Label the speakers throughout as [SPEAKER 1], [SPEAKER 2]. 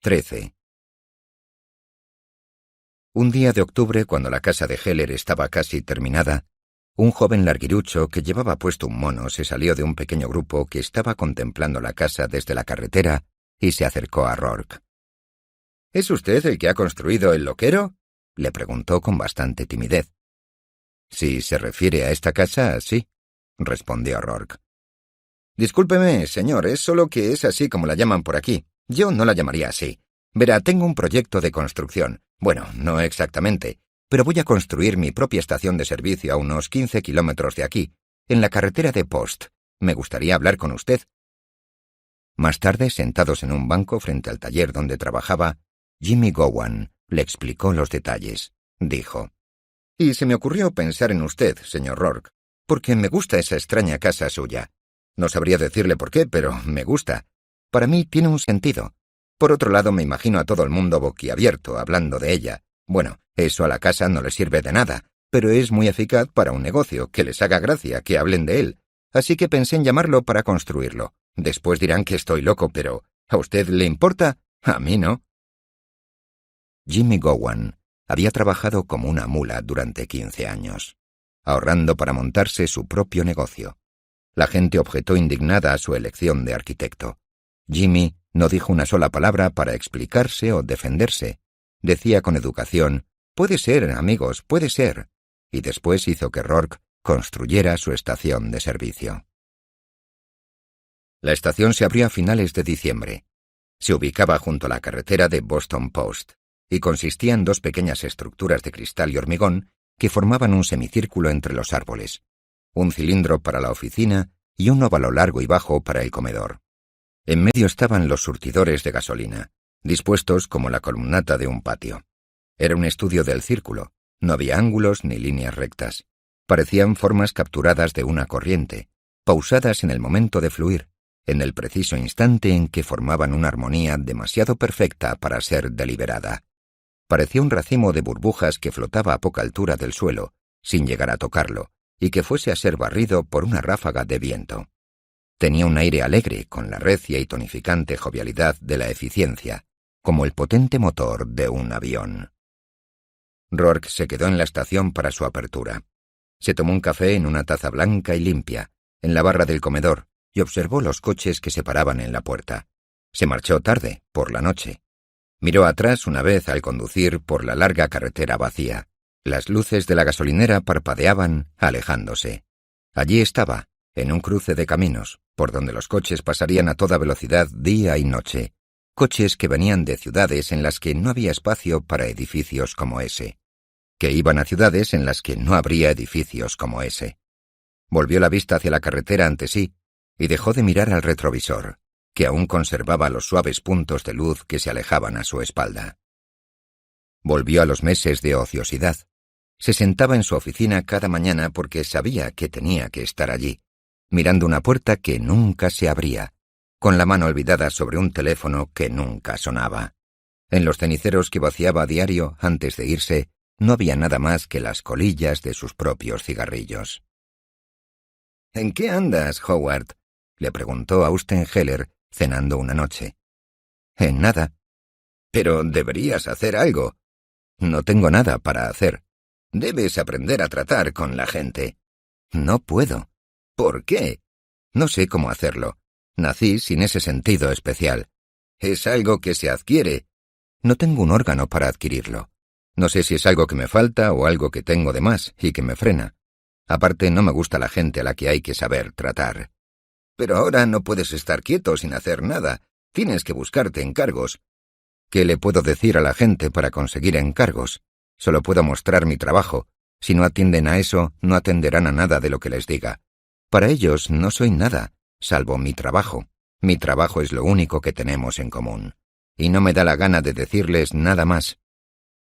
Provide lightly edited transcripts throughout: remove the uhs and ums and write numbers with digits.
[SPEAKER 1] 13. Un día de octubre, cuando la casa de Heller estaba casi terminada, un joven larguirucho que llevaba puesto un mono se salió de un pequeño grupo que estaba contemplando la casa desde la carretera y se acercó a Rourke. —¿Es usted el que ha construido el loquero? —le preguntó con bastante timidez. —Si se refiere a esta casa, sí —respondió Rourke. —Discúlpeme, señor, es solo que es así como la llaman por aquí. Yo no la llamaría así. Verá, tengo un proyecto de construcción. Bueno, no exactamente, pero voy a construir mi propia estación de servicio a unos 15 kilómetros de aquí, en la carretera de Post. Me gustaría hablar con usted. Más tarde, sentados en un banco frente al taller donde trabajaba, Jimmy Gowan le explicó los detalles. Dijo: «Y se me ocurrió pensar en usted, señor Rourke, porque me gusta esa extraña casa suya. No sabría decirle por qué, pero me gusta. Para mí tiene un sentido. Por otro lado, me imagino a todo el mundo boquiabierto hablando de ella. Bueno, eso a la casa no le sirve de nada, pero es muy eficaz para un negocio, que les haga gracia que hablen de él. Así que pensé en llamarlo para construirlo. Después dirán que estoy loco, pero ¿a usted le importa? A mí no». Jimmy Gowan había trabajado como una mula durante 15 años, ahorrando para montarse su propio negocio. La gente objetó indignada a su elección de arquitecto. Jimmy no dijo una sola palabra para explicarse o defenderse. Decía con educación: «Puede ser, amigos, puede ser», y después hizo que Rourke construyera su estación de servicio. La estación se abrió a finales de diciembre. Se ubicaba junto a la carretera de Boston Post y consistía en dos pequeñas estructuras de cristal y hormigón que formaban un semicírculo entre los árboles, un cilindro para la oficina y un óvalo largo y bajo para el comedor. En medio estaban los surtidores de gasolina, dispuestos como la columnata de un patio. Era un estudio del círculo, no había ángulos ni líneas rectas. Parecían formas capturadas de una corriente, pausadas en el momento de fluir, en el preciso instante en que formaban una armonía demasiado perfecta para ser deliberada. Parecía un racimo de burbujas que flotaba a poca altura del suelo, sin llegar a tocarlo, y que fuese a ser barrido por una ráfaga de viento. Tenía un aire alegre, con la recia y tonificante jovialidad de la eficiencia, como el potente motor de un avión. Rourke se quedó en la estación para su apertura. Se tomó un café en una taza blanca y limpia, en la barra del comedor, y observó los coches que se paraban en la puerta. Se marchó tarde, por la noche. Miró atrás una vez al conducir por la larga carretera vacía. Las luces de la gasolinera parpadeaban, alejándose. Allí estaba, en un cruce de caminos, por donde los coches pasarían a toda velocidad día y noche. Coches que venían de ciudades en las que no había espacio para edificios como ese. Que iban a ciudades en las que no habría edificios como ese. Volvió la vista hacia la carretera ante sí y dejó de mirar al retrovisor, que aún conservaba los suaves puntos de luz que se alejaban a su espalda. Volvió a los meses de ociosidad. Se sentaba en su oficina cada mañana porque sabía que tenía que estar allí, mirando una puerta que nunca se abría, con la mano olvidada sobre un teléfono que nunca sonaba. En los ceniceros que vaciaba a diario antes de irse, no había nada más que las colillas de sus propios cigarrillos. —¿En qué andas, Howard? —le preguntó Austen Heller, cenando una noche. —En nada. —Pero deberías hacer algo. —No tengo nada para hacer. —Debes aprender a tratar con la gente. —No puedo. —¿Por qué? —No sé cómo hacerlo. Nací sin ese sentido especial. —Es algo que se adquiere. —No tengo un órgano para adquirirlo. No sé si es algo que me falta o algo que tengo de más y que me frena. Aparte, no me gusta la gente a la que hay que saber tratar. —Pero ahora no puedes estar quieto sin hacer nada. Tienes que buscarte encargos. ¿Qué le puedo decir a la gente para conseguir encargos? Solo puedo mostrar mi trabajo. Si no atienden a eso, no atenderán a nada de lo que les diga. Para ellos no soy nada, salvo mi trabajo. Mi trabajo es lo único que tenemos en común. Y no me da la gana de decirles nada más.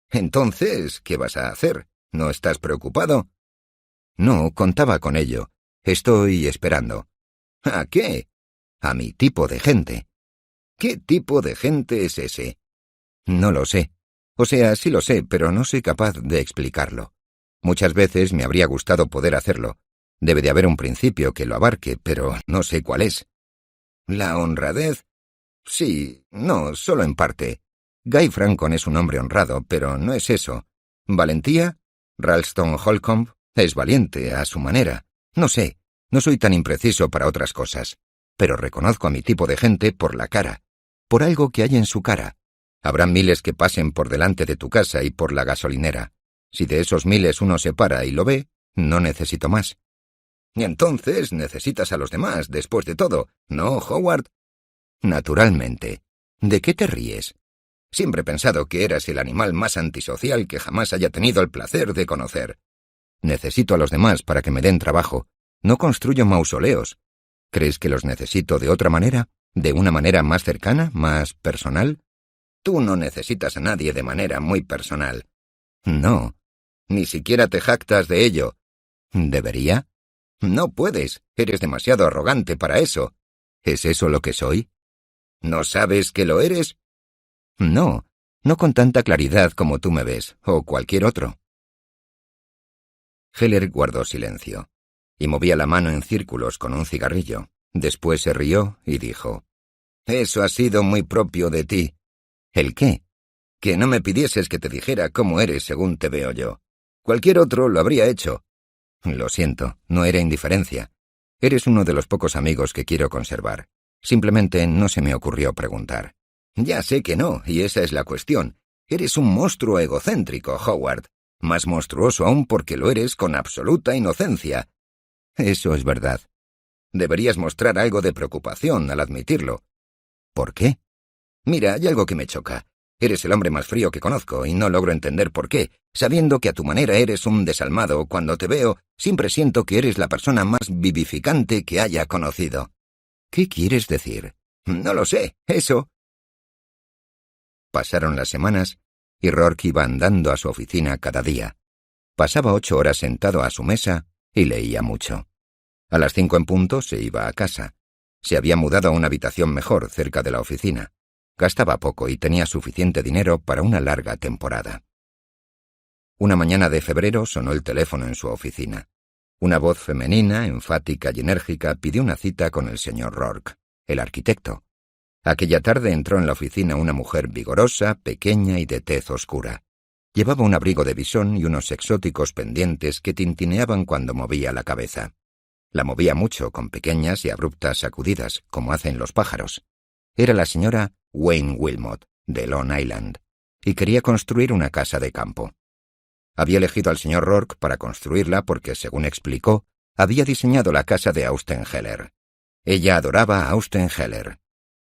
[SPEAKER 1] —Entonces, ¿qué vas a hacer? ¿No estás preocupado? —No, contaba con ello. Estoy esperando. —¿A qué? —A mi tipo de gente. —¿Qué tipo de gente es ese? —No lo sé. O sea, sí lo sé, pero no soy capaz de explicarlo. Muchas veces me habría gustado poder hacerlo. Debe de haber un principio que lo abarque, pero no sé cuál es. —¿La honradez? Sí, no, solo en parte. Guy Francon es un hombre honrado, pero no es eso. ¿Valentía? Ralston Holcomb es valiente a su manera. No sé, no soy tan impreciso para otras cosas, pero reconozco a mi tipo de gente por la cara, por algo que hay en su cara. Habrá miles que pasen por delante de tu casa y por la gasolinera. Si de esos miles uno se para y lo ve, no necesito más. Y entonces necesitas a los demás, después de todo, ¿no, Howard? Naturalmente. ¿De qué te ríes? Siempre he pensado que eras el animal más antisocial que jamás haya tenido el placer de conocer. Necesito a los demás para que me den trabajo. No construyo mausoleos. ¿Crees que los necesito de otra manera? ¿De una manera más cercana, más personal? Tú no necesitas a nadie de manera muy personal. No. Ni siquiera te jactas de ello. ¿Debería? No puedes. Eres demasiado arrogante para eso. ¿Es eso lo que soy? ¿No sabes que lo eres? No, no con tanta claridad como tú me ves, o cualquier otro. Heller guardó silencio, y movía la mano en círculos con un cigarrillo. Después se rió y dijo: «Eso ha sido muy propio de ti». ¿El qué? Que no me pidieses que te dijera cómo eres según te veo yo. Cualquier otro lo habría hecho. Lo siento, no era indiferencia. Eres uno de los pocos amigos que quiero conservar. Simplemente no se me ocurrió preguntar. Ya sé que no, y esa es la cuestión. Eres un monstruo egocéntrico, Howard. Más monstruoso aún porque lo eres con absoluta inocencia. Eso es verdad. Deberías mostrar algo de preocupación al admitirlo. ¿Por qué? Mira, hay algo que me choca. Eres el hombre más frío que conozco y no logro entender por qué. Sabiendo que a tu manera eres un desalmado, cuando te veo, siempre siento que eres la persona más vivificante que haya conocido. ¿Qué quieres decir? No lo sé, eso. Pasaron las semanas y Rourke iba andando a su oficina cada día. Pasaba 8 horas sentado a su mesa y leía mucho. A las 5 en punto se iba a casa. Se había mudado a una habitación mejor cerca de la oficina. Gastaba poco y tenía suficiente dinero para una larga temporada. Una mañana de febrero sonó el teléfono en su oficina. Una voz femenina, enfática y enérgica pidió una cita con el señor Rourke, el arquitecto. Aquella tarde entró en la oficina una mujer vigorosa, pequeña y de tez oscura. Llevaba un abrigo de bisón y unos exóticos pendientes que tintineaban cuando movía la cabeza. La movía mucho, con pequeñas y abruptas sacudidas, como hacen los pájaros. Era la señora Wayne Wilmot, de Long Island, y quería construir una casa de campo. Había elegido al señor Rourke para construirla porque, según explicó, había diseñado la casa de Austen Heller. Ella adoraba a Austen Heller.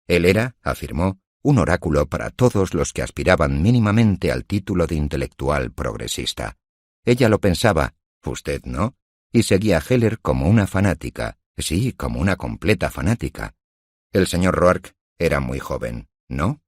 [SPEAKER 1] Él era, afirmó, un oráculo para todos los que aspiraban mínimamente al título de intelectual progresista. Ella lo pensaba, usted no, y seguía a Heller como una fanática, sí, como una completa fanática. El señor Rourke era muy joven, ¿no?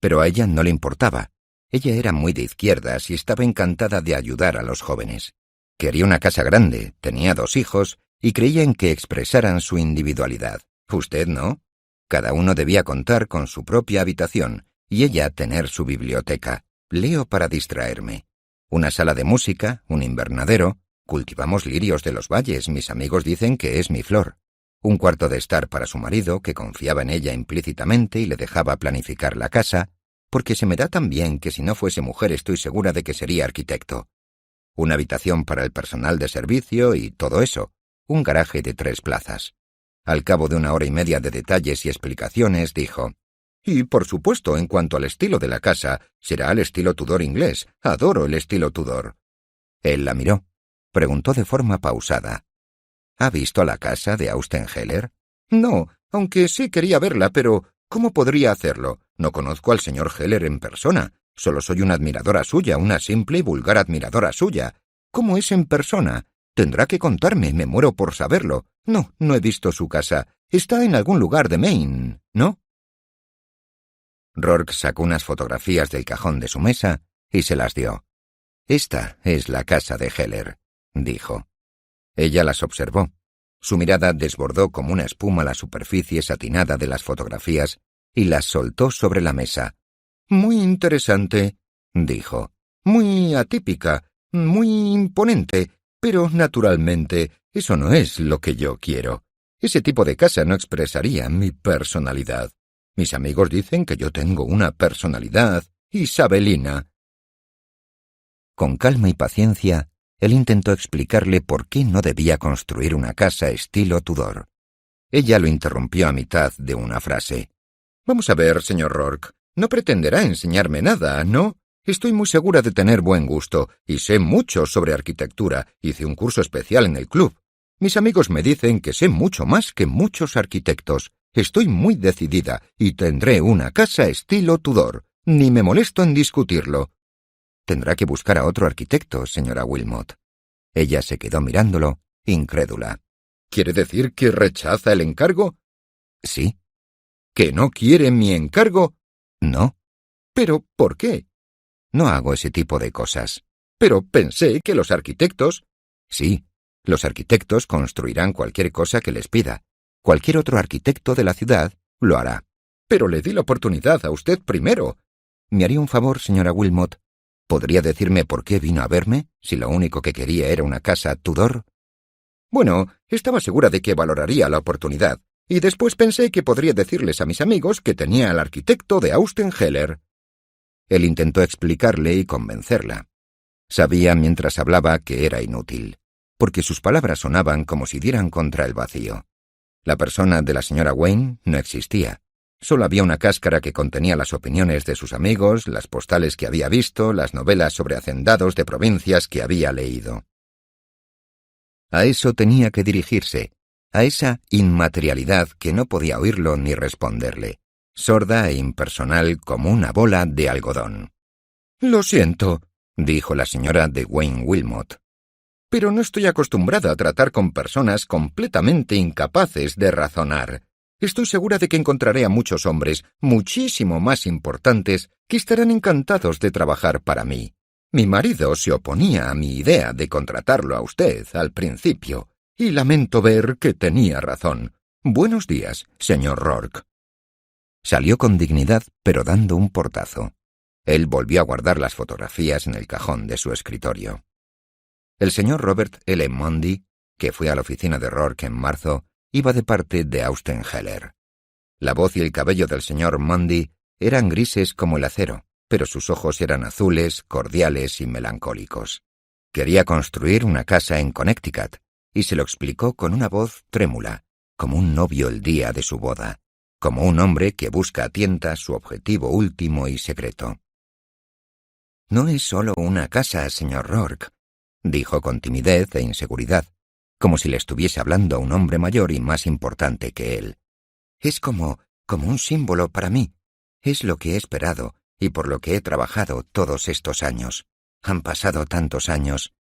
[SPEAKER 1] Pero a ella no le importaba. Ella era muy de izquierdas y estaba encantada de ayudar a los jóvenes. Quería una casa grande, tenía 2 hijos y creía en que expresaran su individualidad. ¿Usted no? Cada uno debía contar con su propia habitación y ella tener su biblioteca. Leo para distraerme. Una sala de música, un invernadero. Cultivamos lirios de los valles, mis amigos dicen que es mi flor. Un cuarto de estar para su marido, que confiaba en ella implícitamente y le dejaba planificar la casa, porque se me da tan bien que si no fuese mujer estoy segura de que sería arquitecto. Una habitación para el personal de servicio y todo eso. Un garaje de 3 plazas. Al cabo de 1 hora y media de detalles y explicaciones, dijo: «Y, por supuesto, en cuanto al estilo de la casa, será al estilo Tudor inglés. Adoro el estilo Tudor». Él la miró. Preguntó de forma pausada: «¿Ha visto la casa de Austen Heller?» «No, aunque sí quería verla, pero ¿cómo podría hacerlo? No conozco al señor Heller en persona. Solo soy una admiradora suya, una simple y vulgar admiradora suya. ¿Cómo es en persona? Tendrá que contarme, me muero por saberlo. No, no he visto su casa. Está en algún lugar de Maine, ¿no?» Rourke sacó unas fotografías del cajón de su mesa y se las dio. «Esta es la casa de Heller», dijo. Ella las observó. Su mirada desbordó como una espuma la superficie satinada de las fotografías y las soltó sobre la mesa. «Muy interesante», dijo. «Muy atípica, muy imponente, pero naturalmente eso no es lo que yo quiero. Ese tipo de casa no expresaría mi personalidad. Mis amigos dicen que yo tengo una personalidad isabelina. Con calma y paciencia, él intentó explicarle por qué no debía construir una casa estilo Tudor. Ella lo interrumpió a mitad de una frase. «Vamos a ver, señor Rourke, no pretenderá enseñarme nada, ¿no? Estoy muy segura de tener buen gusto, y sé mucho sobre arquitectura. Hice un curso especial en el club. Mis amigos me dicen que sé mucho más que muchos arquitectos. Estoy muy decidida, y tendré una casa estilo Tudor. Ni me molesto en discutirlo». «Tendrá que buscar a otro arquitecto, señora Wilmot». Ella se quedó mirándolo, incrédula. «¿Quiere decir que rechaza el encargo?» «Sí». «¿Que no quiere mi encargo?» «No». «¿Pero por qué?» «No hago ese tipo de cosas». «Pero pensé que los arquitectos...» «Sí, los arquitectos construirán cualquier cosa que les pida. Cualquier otro arquitecto de la ciudad lo hará». «Pero le di la oportunidad a usted primero». «¿Me haría un favor, señora Wilmot? ¿Podría decirme por qué vino a verme, si lo único que quería era una casa Tudor?» «Bueno, estaba segura de que valoraría la oportunidad, y después pensé que podría decirles a mis amigos que tenía al arquitecto de Austen Heller». Él intentó explicarle y convencerla. Sabía mientras hablaba que era inútil, porque sus palabras sonaban como si dieran contra el vacío. La persona de la señora Wayne no existía. Solo había una cáscara que contenía las opiniones de sus amigos, las postales que había visto, las novelas sobre hacendados de provincias que había leído. A eso tenía que dirigirse, a esa inmaterialidad que no podía oírlo ni responderle, sorda e impersonal como una bola de algodón. «Lo siento», dijo la señora de Wayne Wilmot, «pero no estoy acostumbrada a tratar con personas completamente incapaces de razonar. Estoy segura de que encontraré a muchos hombres muchísimo más importantes que estarán encantados de trabajar para mí. Mi marido se oponía a mi idea de contratarlo a usted al principio, y lamento ver que tenía razón. Buenos días, señor Rourke». Salió con dignidad, pero dando un portazo. Él volvió a guardar las fotografías en el cajón de su escritorio. El señor Robert L. Mundy, que fue a la oficina de Rourke en marzo, iba de parte de Austen Heller. La voz y el cabello del señor Mundy eran grises como el acero, pero sus ojos eran azules, cordiales y melancólicos. Quería construir una casa en Connecticut, y se lo explicó con una voz trémula, como un novio el día de su boda, como un hombre que busca a tientas su objetivo último y secreto. «No es solo una casa, señor Rourke», dijo con timidez e inseguridad, como si le estuviese hablando a un hombre mayor y más importante que él. «Es como un símbolo para mí. Es lo que he esperado y por lo que he trabajado todos estos años. Han pasado tantos años.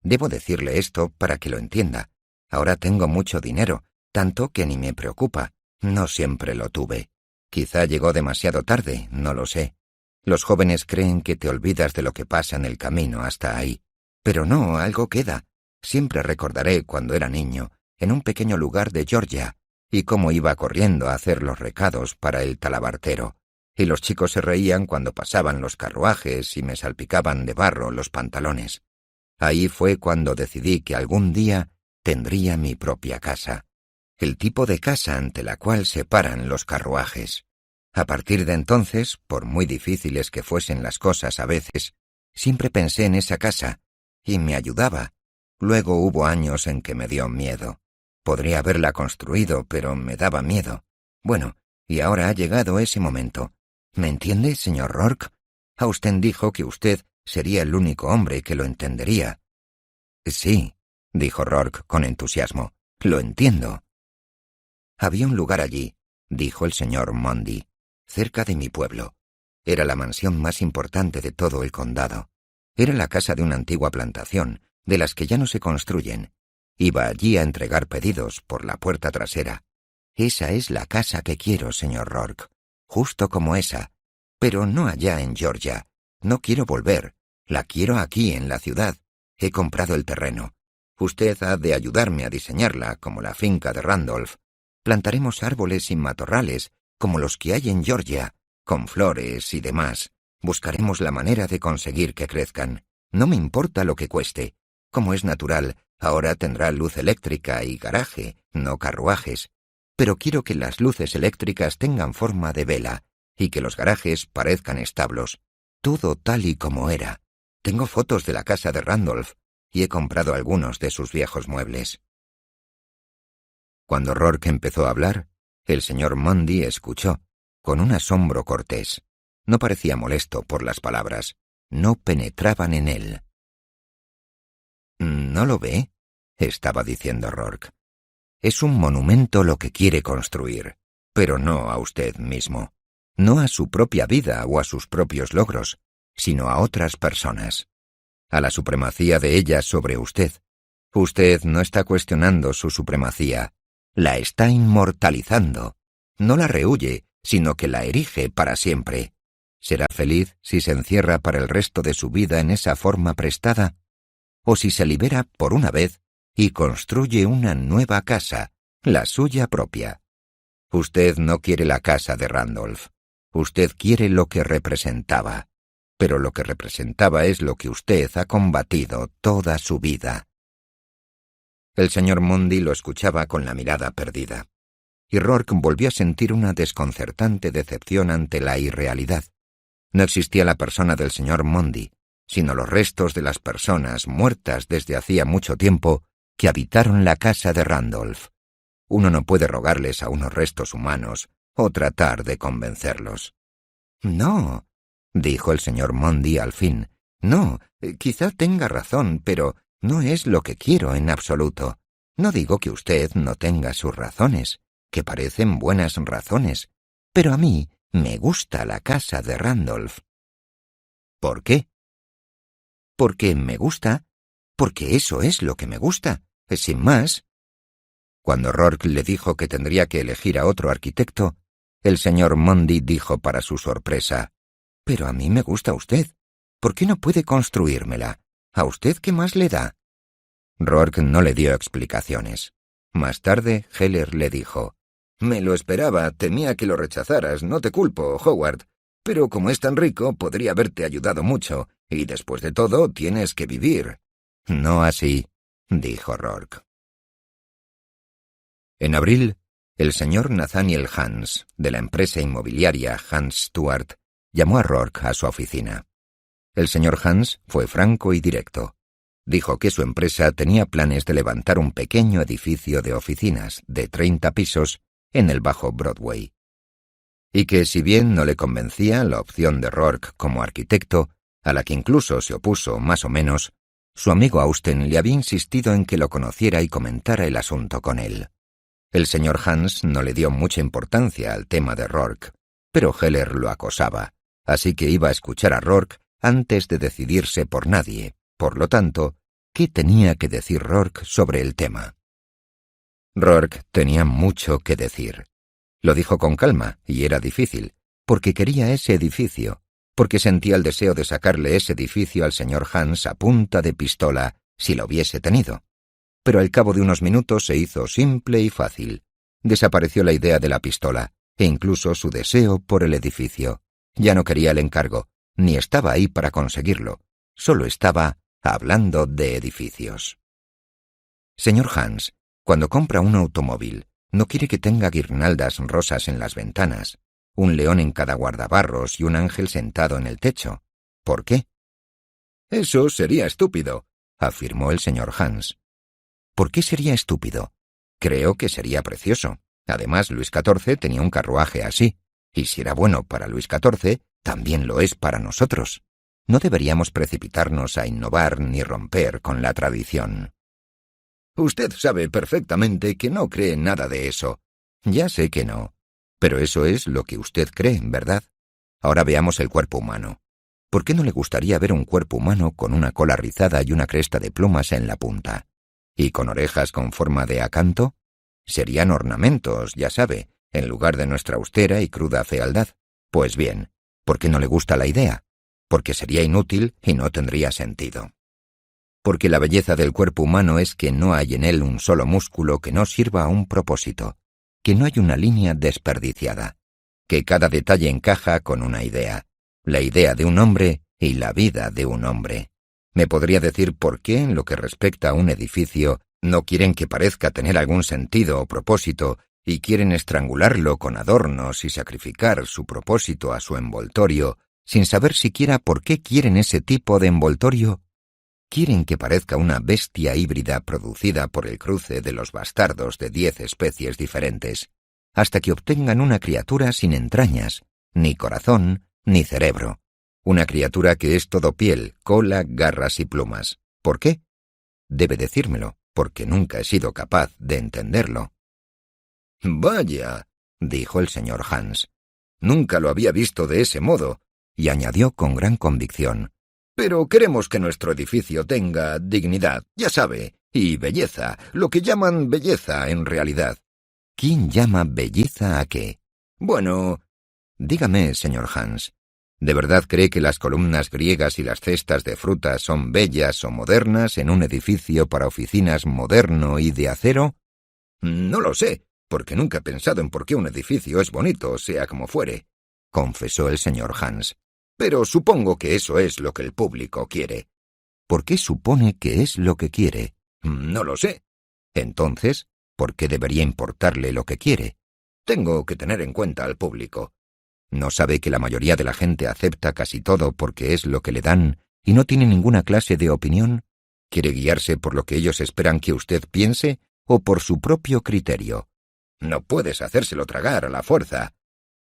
[SPEAKER 1] Debo decirle esto para que lo entienda. Ahora tengo mucho dinero, tanto que ni me preocupa. No siempre lo tuve. Quizá llegó demasiado tarde, no lo sé. Los jóvenes creen que te olvidas de lo que pasa en el camino hasta ahí. Pero no, algo queda. Siempre recordaré cuando era niño, en un pequeño lugar de Georgia, y cómo iba corriendo a hacer los recados para el talabartero, y los chicos se reían cuando pasaban los carruajes y me salpicaban de barro los pantalones. Ahí fue cuando decidí que algún día tendría mi propia casa, el tipo de casa ante la cual se paran los carruajes. A partir de entonces, por muy difíciles que fuesen las cosas a veces, siempre pensé en esa casa, y me ayudaba. Luego hubo años en que me dio miedo. Podría haberla construido, pero me daba miedo. Bueno, y ahora ha llegado ese momento. ¿Me entiende, señor Rourke? Austen dijo que usted sería el único hombre que lo entendería. Sí, dijo Rourke con entusiasmo. Lo entiendo. Había un lugar allí, dijo el señor Mundy, cerca de mi pueblo. Era la mansión más importante de todo el condado. Era la casa de una antigua plantación, de las que ya no se construyen. Iba allí a entregar pedidos por la puerta trasera. Esa es la casa que quiero, señor Rourke, justo como esa, pero no allá en Georgia. No quiero volver, la quiero aquí en la ciudad. He comprado el terreno. Usted ha de ayudarme a diseñarla, como la finca de Randolph. Plantaremos árboles y matorrales, como los que hay en Georgia, con flores y demás. Buscaremos la manera de conseguir que crezcan. No me importa lo que cueste. Como es natural, ahora tendrá luz eléctrica y garaje, no carruajes. pero quiero que las luces eléctricas tengan forma de vela y que los garajes parezcan establos. Todo tal y como era. Tengo fotos de la casa de Randolph y he comprado algunos de sus viejos muebles». Cuando Rourke empezó a hablar, el señor Mundy escuchó, con un asombro cortés. No parecía molesto por las palabras. No penetraban en él. «¿No lo ve?», estaba diciendo Rourke. «Es un monumento lo que quiere construir, pero no a usted mismo. No a su propia vida o a sus propios logros, sino a otras personas. A la supremacía de ellas sobre usted. Usted no está cuestionando su supremacía. La está inmortalizando. No la rehúye, sino que la erige para siempre. ¿Será feliz si se encierra para el resto de su vida en esa forma prestada? ¿O si se libera por una vez y construye una nueva casa, la suya propia? Usted no quiere la casa de Randolph. Usted quiere lo que representaba. Pero lo que representaba es lo que usted ha combatido toda su vida». El señor Mundy lo escuchaba con la mirada perdida. Y Rourke volvió a sentir una desconcertante decepción ante la irrealidad. No existía la persona del señor Mundy, sino los restos de las personas muertas desde hacía mucho tiempo que habitaron la casa de Randolph. Uno no puede rogarles a unos restos humanos o tratar de convencerlos. «No», dijo el señor Mundy al fin. «No, quizá tenga razón, pero no es lo que quiero en absoluto. No digo que usted no tenga sus razones, que parecen buenas razones, pero a mí me gusta la casa de Randolph». «¿Por qué?». «Porque me gusta, porque eso es lo que me gusta, sin más». Cuando Rourke le dijo que tendría que elegir a otro arquitecto, el señor Mundy dijo para su sorpresa: «Pero a mí me gusta usted. ¿Por qué no puede construírmela? ¿A usted qué más le da?». Rourke no le dio explicaciones. Más tarde, Heller le dijo: «Me lo esperaba, temía que lo rechazaras, no te culpo, Howard. Pero como es tan rico, podría haberte ayudado mucho, y después de todo, tienes que vivir». «No así», dijo Rourke. En abril, el señor Nathaniel Hans, de la empresa inmobiliaria Hans Stuart, llamó a Rourke a su oficina. El señor Hans fue franco y directo. Dijo que su empresa tenía planes de levantar un pequeño edificio de oficinas de 30 pisos en el Bajo Broadway. Y que si bien no le convencía la opción de Rourke como arquitecto, a la que incluso se opuso más o menos, su amigo Austen le había insistido en que lo conociera y comentara el asunto con él. El señor Hans no le dio mucha importancia al tema de Rourke, pero Heller lo acosaba, así que iba a escuchar a Rourke antes de decidirse por nadie. Por lo tanto, ¿qué tenía que decir Rourke sobre el tema? Rourke tenía mucho que decir. Lo dijo con calma, y era difícil, porque quería ese edificio, porque sentía el deseo de sacarle ese edificio al señor Hans a punta de pistola, si lo hubiese tenido. Pero al cabo de unos minutos se hizo simple y fácil. Desapareció la idea de la pistola, e incluso su deseo por el edificio. Ya no quería el encargo, ni estaba ahí para conseguirlo. Solo estaba hablando de edificios. Señor Hans, cuando compra un automóvil, no quiere que tenga guirnaldas rosas en las ventanas, un león en cada guardabarros y un ángel sentado en el techo. ¿Por qué? «Eso sería estúpido», afirmó el señor Hans. ¿Por qué sería estúpido? Creo que sería precioso. Además, Luis XIV tenía un carruaje así, y si era bueno para Luis XIV, también lo es para nosotros. No deberíamos precipitarnos a innovar ni romper con la tradición. «Usted sabe perfectamente que no cree en nada de eso». «Ya sé que no. Pero eso es lo que usted cree, ¿verdad? Ahora veamos el cuerpo humano. ¿Por qué no le gustaría ver un cuerpo humano con una cola rizada y una cresta de plumas en la punta? ¿Y con orejas con forma de acanto? Serían ornamentos, ya sabe, en lugar de nuestra austera y cruda fealdad. Pues bien, ¿por qué no le gusta la idea? Porque sería inútil y no tendría sentido. Porque la belleza del cuerpo humano es que no hay en él un solo músculo que no sirva a un propósito, que no hay una línea desperdiciada, que cada detalle encaja con una idea, la idea de un hombre y la vida de un hombre. ¿Me podría decir por qué, en lo que respecta a un edificio, no quieren que parezca tener algún sentido o propósito y quieren estrangularlo con adornos y sacrificar su propósito a su envoltorio, sin saber siquiera por qué quieren ese tipo de envoltorio. Quieren que parezca una bestia híbrida producida por el cruce de los bastardos de 10 especies diferentes, hasta que obtengan una criatura sin entrañas, ni corazón, ni cerebro. Una criatura que es todo piel, cola, garras y plumas. ¿Por qué? Debe decírmelo, porque nunca he sido capaz de entenderlo. «Vaya», dijo el señor Hans, «nunca lo había visto de ese modo», y añadió con gran convicción, «pero queremos que nuestro edificio tenga dignidad, ya sabe, y belleza, lo que llaman belleza en realidad». ¿Quién llama belleza a qué? Bueno, dígame, señor Hans, ¿de verdad cree que las columnas griegas y las cestas de frutas son bellas o modernas en un edificio para oficinas moderno y de acero? No lo sé, porque nunca he pensado en por qué un edificio es bonito, sea como fuere, confesó el señor Hans. Pero supongo que eso es lo que el público quiere. ¿Por qué supone que es lo que quiere? No lo sé. Entonces, ¿por qué debería importarle lo que quiere? Tengo que tener en cuenta al público. ¿No sabe que la mayoría de la gente acepta casi todo porque es lo que le dan y no tiene ninguna clase de opinión? ¿Quiere guiarse por lo que ellos esperan que usted piense o por su propio criterio? No puedes hacérselo tragar a la fuerza.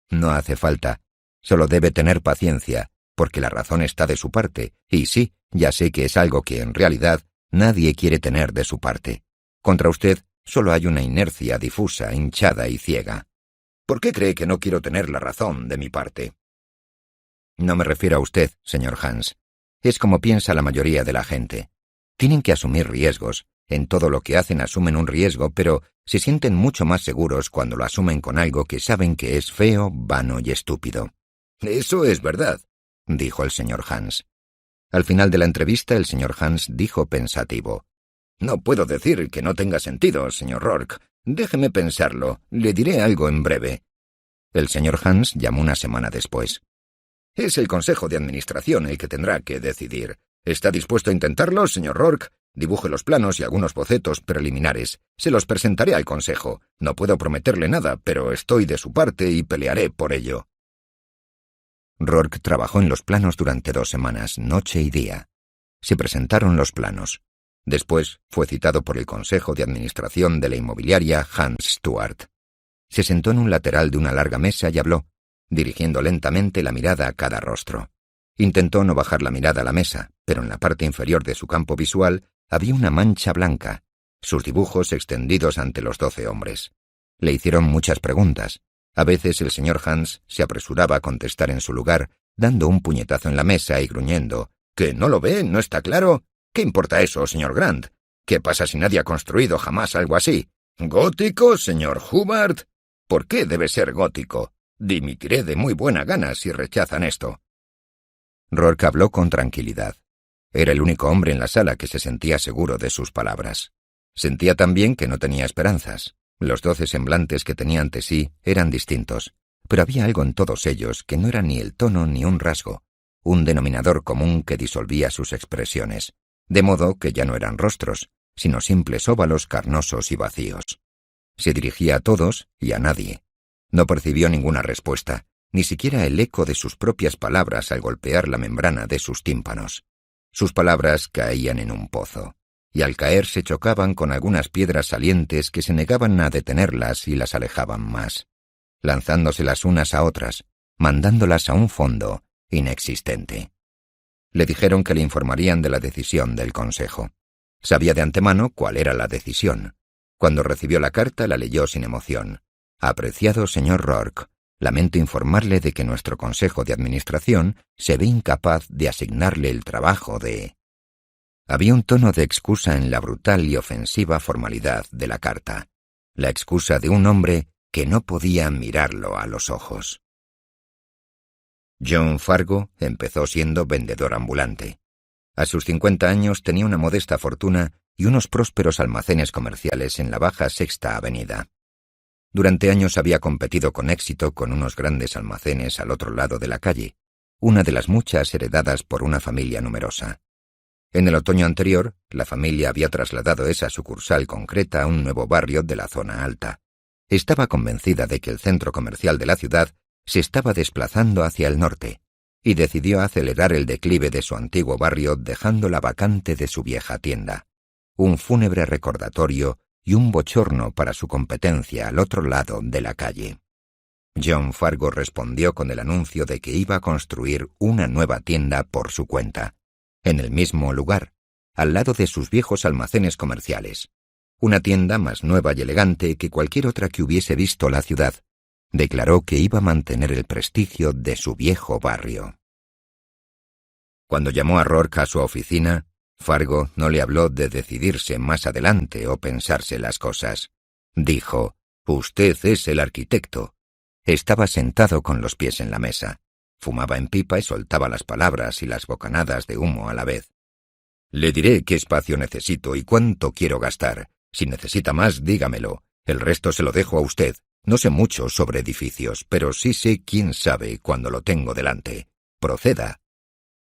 [SPEAKER 1] No hace falta. Solo debe tener paciencia, porque la razón está de su parte, y sí, ya sé que es algo que en realidad nadie quiere tener de su parte. Contra usted solo hay una inercia difusa, hinchada y ciega. ¿Por qué cree que no quiero tener la razón de mi parte? No me refiero a usted, señor Hans. Es como piensa la mayoría de la gente. Tienen que asumir riesgos. En todo lo que hacen asumen un riesgo, pero se sienten mucho más seguros cuando lo asumen con algo que saben que es feo, vano y estúpido. Eso es verdad, dijo el señor Hans. Al final de la entrevista, el señor Hans dijo pensativo: «No puedo decir que no tenga sentido, señor Rourke. Déjeme pensarlo. Le diré algo en breve». El señor Hans llamó una semana después. «Es el Consejo de Administración el que tendrá que decidir. ¿Está dispuesto a intentarlo, señor Rourke? Dibuje los planos y algunos bocetos preliminares. Se los presentaré al Consejo. No puedo prometerle nada, pero estoy de su parte y pelearé por ello». Rourke trabajó en los planos durante 2 semanas, noche y día. Se presentaron los planos. Después fue citado por el Consejo de Administración de la inmobiliaria Hans Stuart. Se sentó en un lateral de una larga mesa y habló, dirigiendo lentamente la mirada a cada rostro. Intentó no bajar la mirada a la mesa, pero en la parte inferior de su campo visual había una mancha blanca, sus dibujos extendidos ante los 12 hombres. Le hicieron muchas preguntas. A veces el señor Hans se apresuraba a contestar en su lugar, dando un puñetazo en la mesa y gruñendo: «¿Que no lo ve? ¿No está claro? ¿Qué importa eso, señor Grant? ¿Qué pasa si nadie ha construido jamás algo así? ¿Gótico, señor Hubbard? ¿Por qué debe ser gótico? Dimitiré de muy buena gana si rechazan esto». Rourke habló con tranquilidad. Era el único hombre en la sala que se sentía seguro de sus palabras. Sentía también que no tenía esperanzas. Los 12 semblantes que tenía ante sí eran distintos, pero había algo en todos ellos que no era ni el tono ni un rasgo, un denominador común que disolvía sus expresiones, de modo que ya no eran rostros, sino simples óvalos carnosos y vacíos. Se dirigía a todos y a nadie. No percibió ninguna respuesta, ni siquiera el eco de sus propias palabras al golpear la membrana de sus tímpanos. Sus palabras caían en un pozo, y al caer se chocaban con algunas piedras salientes que se negaban a detenerlas y las alejaban más, lanzándoselas unas a otras, mandándolas a un fondo inexistente. Le dijeron que le informarían de la decisión del Consejo. Sabía de antemano cuál era la decisión. Cuando recibió la carta la leyó sin emoción. «Apreciado señor Rourke, lamento informarle de que nuestro Consejo de Administración se ve incapaz de asignarle el trabajo de...». Había un tono de excusa en la brutal y ofensiva formalidad de la carta, la excusa de un hombre que no podía mirarlo a los ojos. John Fargo empezó siendo vendedor ambulante. A sus 50 años tenía una modesta fortuna y unos prósperos almacenes comerciales en la Baja Sexta Avenida. Durante años había competido con éxito con unos grandes almacenes al otro lado de la calle, una de las muchas heredadas por una familia numerosa. En el otoño anterior, la familia había trasladado esa sucursal concreta a un nuevo barrio de la zona alta. Estaba convencida de que el centro comercial de la ciudad se estaba desplazando hacia el norte, y decidió acelerar el declive de su antiguo barrio dejando la vacante de su vieja tienda, un fúnebre recordatorio y un bochorno para su competencia al otro lado de la calle. John Fargo respondió con el anuncio de que iba a construir una nueva tienda por su cuenta, en el mismo lugar, al lado de sus viejos almacenes comerciales. Una tienda más nueva y elegante que cualquier otra que hubiese visto la ciudad. Declaró que iba a mantener el prestigio de su viejo barrio. Cuando llamó a Rourke a su oficina, Fargo no le habló de decidirse más adelante o pensarse las cosas. Dijo: «Usted es el arquitecto». Estaba sentado con los pies en la mesa. Fumaba en pipa y soltaba las palabras y las bocanadas de humo a la vez. «Le diré qué espacio necesito y cuánto quiero gastar. Si necesita más, dígamelo. El resto se lo dejo a usted. No sé mucho sobre edificios, pero sí sé quién sabe cuando lo tengo delante. Proceda».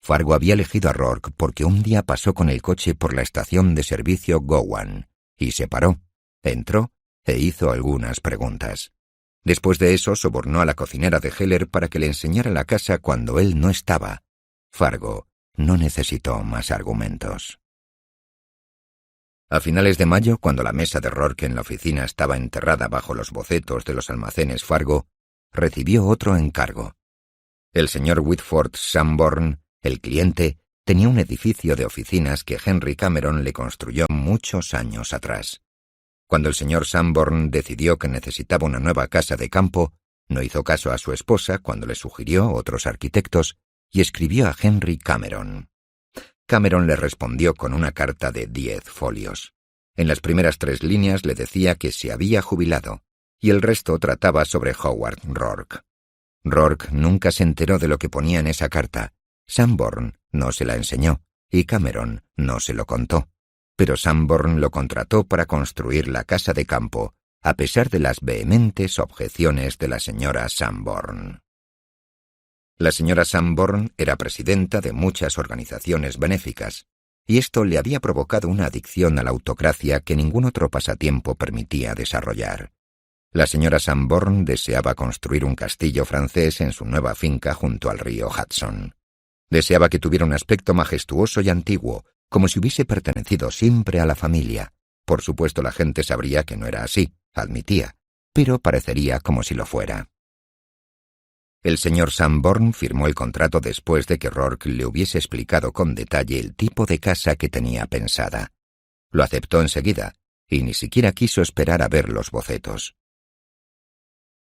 [SPEAKER 1] Fargo había elegido a Rourke porque un día pasó con el coche por la estación de servicio Gowan, y se paró, entró e hizo algunas preguntas. Después de eso sobornó a la cocinera de Heller para que le enseñara la casa cuando él no estaba. Fargo no necesitó más argumentos. A finales de mayo, cuando la mesa de Rourke en la oficina estaba enterrada bajo los bocetos de los almacenes Fargo, recibió otro encargo. El señor Whitford Sanborn, el cliente, tenía un edificio de oficinas que Henry Cameron le construyó muchos años atrás. Cuando el señor Sanborn decidió que necesitaba una nueva casa de campo, no hizo caso a su esposa cuando le sugirió otros arquitectos y escribió a Henry Cameron. Cameron le respondió con una carta de 10 folios. En las primeras 3 líneas le decía que se había jubilado, y el resto trataba sobre Howard Rourke. Rourke nunca se enteró de lo que ponía en esa carta. Sanborn no se la enseñó, y Cameron no se lo contó. Pero Sanborn lo contrató para construir la casa de campo, a pesar de las vehementes objeciones de la señora Sanborn. La señora Sanborn era presidenta de muchas organizaciones benéficas, y esto le había provocado una adicción a la autocracia que ningún otro pasatiempo permitía desarrollar. La señora Sanborn deseaba construir un castillo francés en su nueva finca junto al río Hudson. Deseaba que tuviera un aspecto majestuoso y antiguo, como si hubiese pertenecido siempre a la familia. Por supuesto, la gente sabría que no era así, admitía, pero parecería como si lo fuera. El señor Sanborn firmó el contrato después de que Rourke le hubiese explicado con detalle el tipo de casa que tenía pensada. Lo aceptó enseguida, y ni siquiera quiso esperar a ver los bocetos.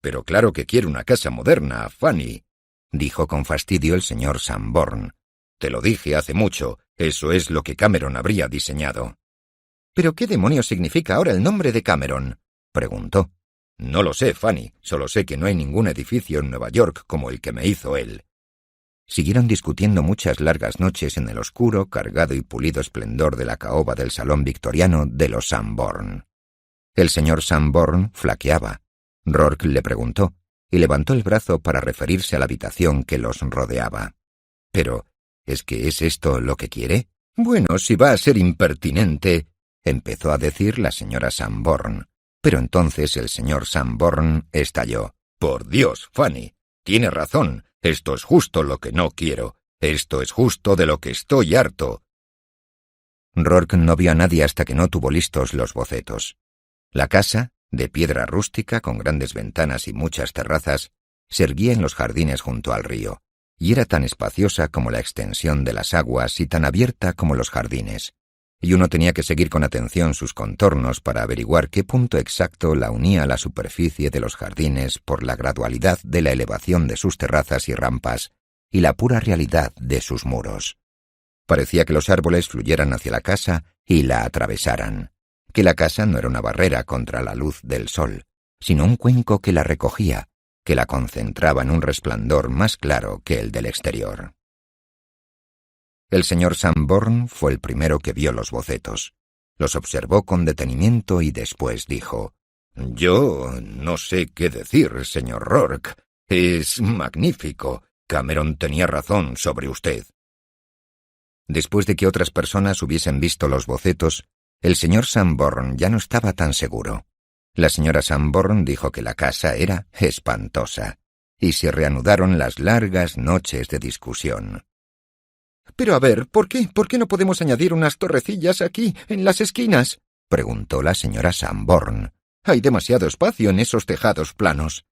[SPEAKER 1] «Pero claro que quiero una casa moderna, Fanny», dijo con fastidio el señor Sanborn. «Te lo dije hace mucho, eso es lo que Cameron habría diseñado». «¿Pero qué demonios significa ahora el nombre de Cameron?», preguntó. «No lo sé, Fanny, solo sé que no hay ningún edificio en Nueva York como el que me hizo él». Siguieron discutiendo muchas largas noches en el oscuro, cargado y pulido esplendor de la caoba del salón victoriano de los Sanborn. El señor Sanborn flaqueaba. Rourke le preguntó, y levantó el brazo para referirse a la habitación que los rodeaba. «Pero, ¿es que es esto lo que quiere?» «Bueno, si va a ser impertinente», empezó a decir la señora Sanborn. Pero entonces el señor Sanborn estalló. «Por Dios, Fanny, tiene razón. Esto es justo lo que no quiero. Esto es justo de lo que estoy harto». Rourke no vio a nadie hasta que no tuvo listos los bocetos. La casa, de piedra rústica con grandes ventanas y muchas terrazas, se erguía en los jardines junto al río, y era tan espaciosa como la extensión de las aguas y tan abierta como los jardines, y uno tenía que seguir con atención sus contornos para averiguar qué punto exacto la unía a la superficie de los jardines por la gradualidad de la elevación de sus terrazas y rampas y la pura realidad de sus muros. Parecía que los árboles fluyeran hacia la casa y la atravesaran, que la casa no era una barrera contra la luz del sol, sino un cuenco que la recogía, que la concentraba en un resplandor más claro que el del exterior. El señor Sanborn fue el primero que vio los bocetos. Los observó con detenimiento y después dijo: «Yo no sé qué decir, señor Rourke. Es magnífico. Cameron tenía razón sobre usted». Después de que otras personas hubiesen visto los bocetos, el señor Sanborn ya no estaba tan seguro. La señora Sanborn dijo que la casa era espantosa, y se reanudaron las largas noches de discusión. «Pero a ver, ¿por qué no podemos añadir unas torrecillas aquí, en las esquinas?», preguntó la señora Sanborn. «Hay demasiado espacio en esos tejados planos».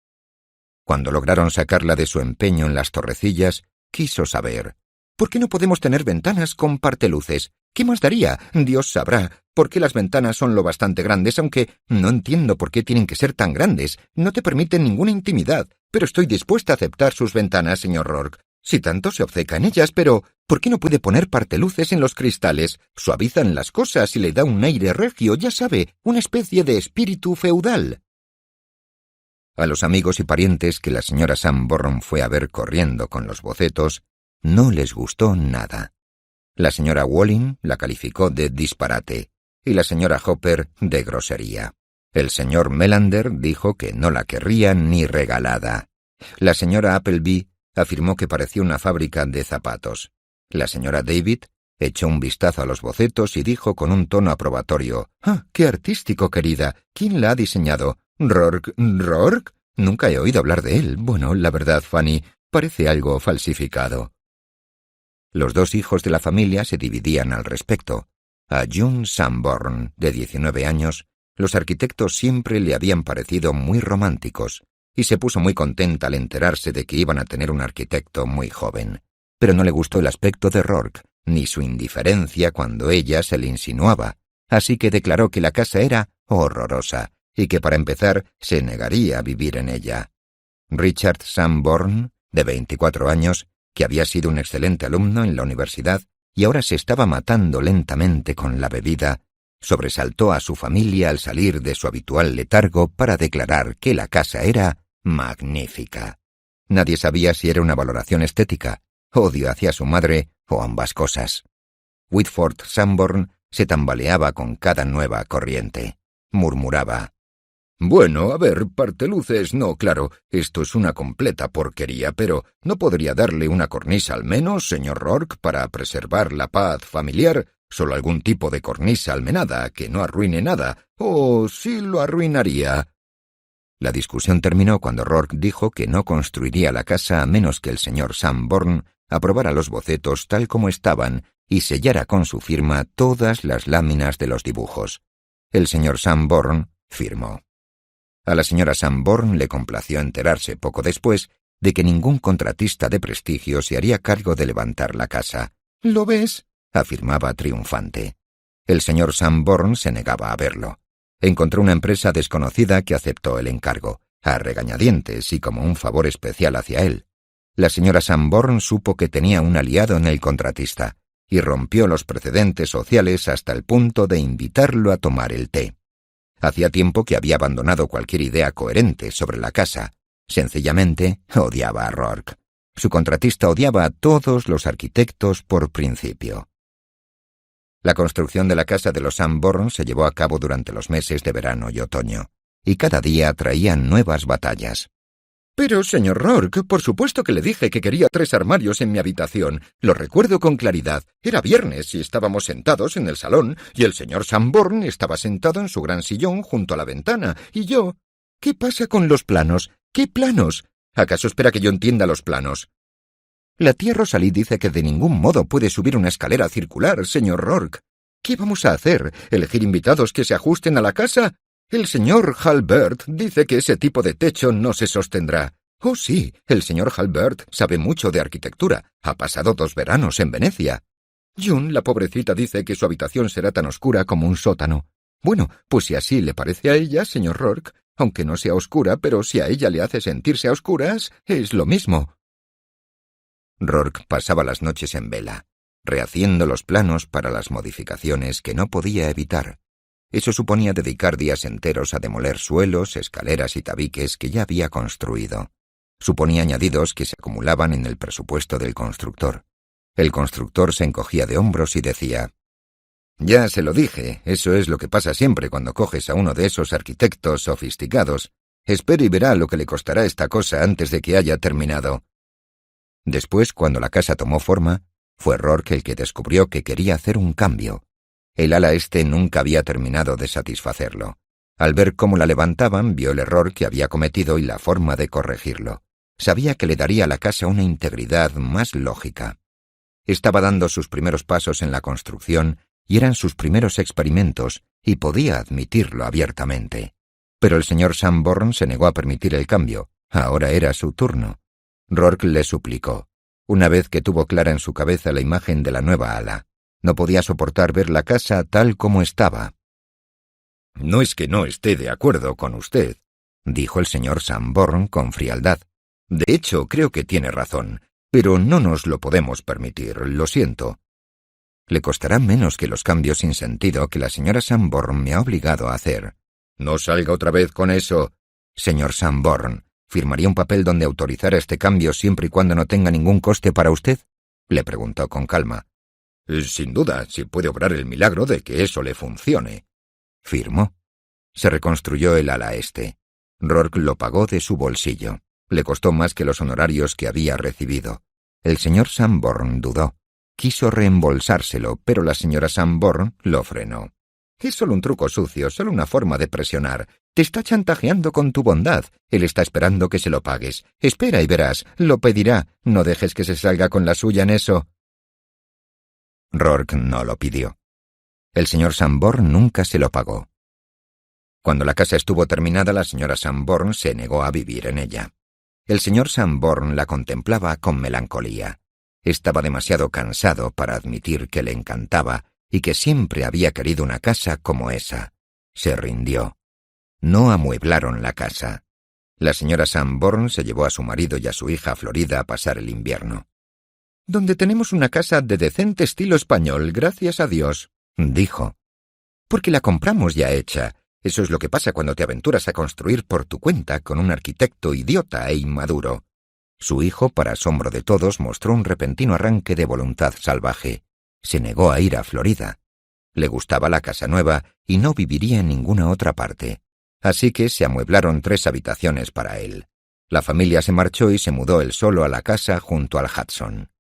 [SPEAKER 1] Cuando lograron sacarla de su empeño en las torrecillas, quiso saber: «¿Por qué no podemos tener ventanas con parteluces? ¿Qué más daría? Dios sabrá por qué las ventanas son lo bastante grandes, aunque no entiendo por qué tienen que ser tan grandes. No te permiten ninguna intimidad, pero estoy dispuesta a aceptar sus ventanas, señor Rourke. Si tanto se obceca en ellas, pero ¿por qué no puede poner parteluces en los cristales? Suavizan las cosas y le da un aire regio, ya sabe, una especie de espíritu feudal». A los amigos y parientes que la señora Sanborn fue a ver corriendo con los bocetos, no les gustó nada. La señora Walling la calificó de disparate y la señora Hopper de grosería. El señor Melander dijo que no la querría ni regalada. La señora Appleby afirmó que parecía una fábrica de zapatos. La señora David echó un vistazo a los bocetos y dijo con un tono aprobatorio: «¡Ah, qué artístico, querida! ¿Quién la ha diseñado? ¿Rourke? ¿Rourke? Nunca he oído hablar de él. Bueno, la verdad, Fanny, parece algo falsificado». Los dos hijos de la familia se dividían al respecto. A June Sanborn, de 19 años, los arquitectos siempre le habían parecido muy románticos, y se puso muy contenta al enterarse de que iban a tener un arquitecto muy joven. Pero no le gustó el aspecto de Rourke, ni su indiferencia cuando ella se le insinuaba, así que declaró que la casa era horrorosa, y que para empezar se negaría a vivir en ella. Richard Sanborn, de 24 años, que había sido un excelente alumno en la universidad y ahora se estaba matando lentamente con la bebida, sobresaltó a su familia al salir de su habitual letargo para declarar que la casa era magnífica. Nadie sabía si era una valoración estética, odio hacia su madre o ambas cosas. Whitford Sanborn se tambaleaba con cada nueva corriente. Murmuraba: «Bueno, a ver, parteluces, no, claro, esto es una completa porquería, pero ¿no podría darle una cornisa al menos, señor Rourke, para preservar la paz familiar? Solo algún tipo de cornisa almenada, que no arruine nada. Oh, sí lo arruinaría». La discusión terminó cuando Rourke dijo que no construiría la casa a menos que el señor Sanborn aprobara los bocetos tal como estaban y sellara con su firma todas las láminas de los dibujos. El señor Sanborn firmó. A la señora Sanborn le complació enterarse poco después de que ningún contratista de prestigio se haría cargo de levantar la casa. «¿Lo ves?», afirmaba triunfante. El señor Sanborn se negaba a verlo. Encontró una empresa desconocida que aceptó el encargo, a regañadientes y como un favor especial hacia él. La señora Sanborn supo que tenía un aliado en el contratista y rompió los precedentes sociales hasta el punto de invitarlo a tomar el té. Hacía tiempo que había abandonado cualquier idea coherente sobre la casa. Sencillamente odiaba a Rourke. Su contratista odiaba a todos los arquitectos por principio. La construcción de la casa de los Sanborn se llevó a cabo durante los meses de verano y otoño, y cada día traían nuevas batallas. «Pero, señor Rourke, por supuesto que le dije que quería 3 armarios en mi habitación. Lo recuerdo con claridad. Era viernes y estábamos sentados en el salón, y el señor Sanborn estaba sentado en su gran sillón junto a la ventana, y yo... ¿Qué pasa con los planos? ¿Qué planos? ¿Acaso espera que yo entienda los planos? La tía Rosalie dice que de ningún modo puede subir una escalera circular, señor Rourke. ¿Qué vamos a hacer? ¿Elegir invitados que se ajusten a la casa? El señor Halbert dice que ese tipo de techo no se sostendrá. Oh, sí, el señor Halbert sabe mucho de arquitectura. Ha pasado 2 veranos en Venecia. June, la pobrecita, dice que su habitación será tan oscura como un sótano. Bueno, pues si así le parece a ella, señor Rourke, aunque no sea oscura, pero si a ella le hace sentirse a oscuras, es lo mismo». Rourke pasaba las noches en vela, rehaciendo los planos para las modificaciones que no podía evitar. Eso suponía dedicar días enteros a demoler suelos, escaleras y tabiques que ya había construido. Suponía añadidos que se acumulaban en el presupuesto del constructor. El constructor se encogía de hombros y decía: «Ya se lo dije, eso es lo que pasa siempre cuando coges a uno de esos arquitectos sofisticados. Espere y verá lo que le costará esta cosa antes de que haya terminado». Después, cuando la casa tomó forma, fue Rourke el que descubrió que quería hacer un cambio. El ala este nunca había terminado de satisfacerlo. Al ver cómo la levantaban, vio el error que había cometido y la forma de corregirlo. Sabía que le daría a la casa una integridad más lógica. Estaba dando sus primeros pasos en la construcción y eran sus primeros experimentos, y podía admitirlo abiertamente. Pero el señor Sanborn se negó a permitir el cambio. Ahora era su turno. Rourke le suplicó, una vez que tuvo clara en su cabeza la imagen de la nueva ala. No podía soportar ver la casa tal como estaba. «No es que no esté de acuerdo con usted», dijo el señor Sanborn con frialdad. «De hecho, creo que tiene razón, pero no nos lo podemos permitir, lo siento. Le costará menos que los cambios sin sentido que la señora Sanborn me ha obligado a hacer». «No salga otra vez con eso». «Señor Sanborn, ¿firmaría un papel donde autorizara este cambio siempre y cuando no tenga ningún coste para usted?», le preguntó con calma. «Sin duda, si puede obrar el milagro de que eso le funcione». Firmó. Se reconstruyó el ala este. Rourke lo pagó de su bolsillo. Le costó más que los honorarios que había recibido. El señor Sanborn dudó. Quiso reembolsárselo, pero la señora Sanborn lo frenó. «Es solo un truco sucio, solo una forma de presionar. Te está chantajeando con tu bondad. Él está esperando que se lo pagues. Espera y verás, lo pedirá. No dejes que se salga con la suya en eso». Rourke no lo pidió. El señor Sanborn nunca se lo pagó. Cuando la casa estuvo terminada, la señora Sanborn se negó a vivir en ella. El señor Sanborn la contemplaba con melancolía. Estaba demasiado cansado para admitir que le encantaba y que siempre había querido una casa como esa. Se rindió. No amueblaron la casa. La señora Sanborn se llevó a su marido y a su hija Florida a pasar el invierno. «Donde tenemos una casa de decente estilo español, gracias a Dios», dijo. «Porque la compramos ya hecha. Eso es lo que pasa cuando te aventuras a construir por tu cuenta con un arquitecto idiota e inmaduro». Su hijo, para asombro de todos, mostró un repentino arranque de voluntad salvaje. Se negó a ir a Florida. Le gustaba la casa nueva y no viviría en ninguna otra parte. Así que se amueblaron 3 habitaciones para él. La familia se marchó y se mudó él solo a la casa junto al Hudson.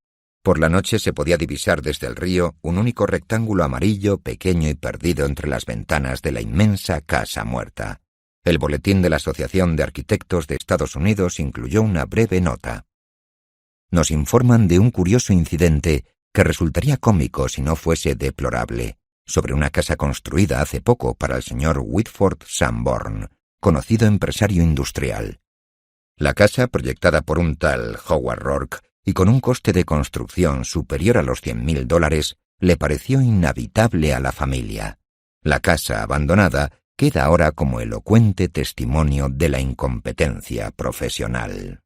[SPEAKER 1] Por la noche se podía divisar desde el río un único rectángulo amarillo, pequeño y perdido entre las ventanas de la inmensa casa muerta. El boletín de la Asociación de Arquitectos de Estados Unidos incluyó una breve nota. Nos informan de un curioso incidente que resultaría cómico si no fuese deplorable, sobre una casa construida hace poco para el señor Whitford Sanborn, conocido empresario industrial. La casa, proyectada por un tal Howard Rourke, y con un coste de construcción superior a los $100,000, le pareció inhabitable a la familia. La casa abandonada queda ahora como elocuente testimonio de la incompetencia profesional.